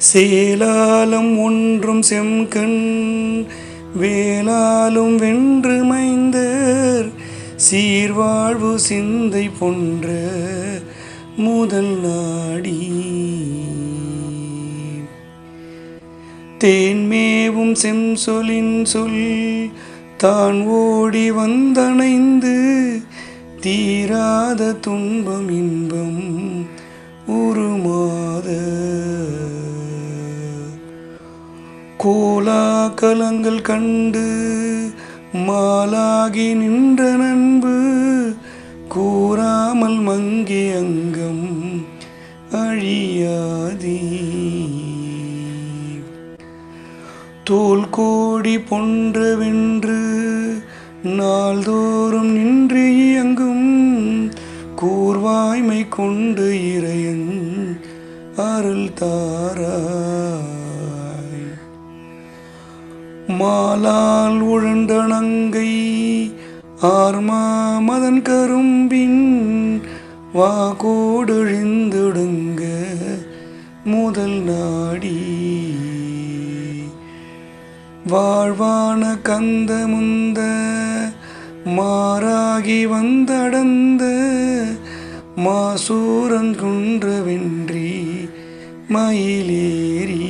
சேலாலும் ஒன்றும் செம்கண் வேளாலும் வென்று மைந்தர் சீர்வாழ்வு சிந்தை போன்ற முதல் நாடி தேன்மேவும் செம்சொலின் சொல் தான் ஓடி வந்தணைந்து தீராத துன்பம் இன்பம் உருமாத கோலாகலங்கள் கண்டு மாலாகி நின்ற நண்பு கூறாமல் மங்கி அங்கம் அழியாதீ தோல் கோடி பொன்ற வென்று நாள்தோறும் நின்று இயங்கும் கூர்வாய்மை கொண்டு இறையன் அருள் தாராய் மாலால் உழண்டணங்கை ஆர்மா மதன் கரும்பின் வாகோடெழுந்தொடுங்க முதல் நாடி வாழ்வான கந்த முந்த மாறாகி வந்தடந்த மாசூரன் குன்ற வென்றி மயிலேறி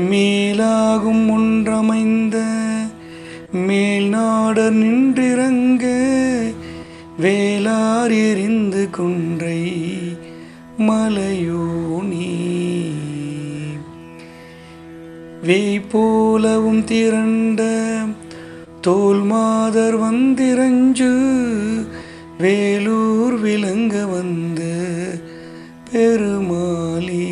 மேலாகும் ஒன்றமைந்த மேல் நாடர் நின்றிறங்க வேளார் எறிந்து குன்றை மலையோனி வேய் போலவும் திரண்ட தோல் மாதர் வந்திரஞ்சு வேலூர் விளங்க வந்த பெருமாளி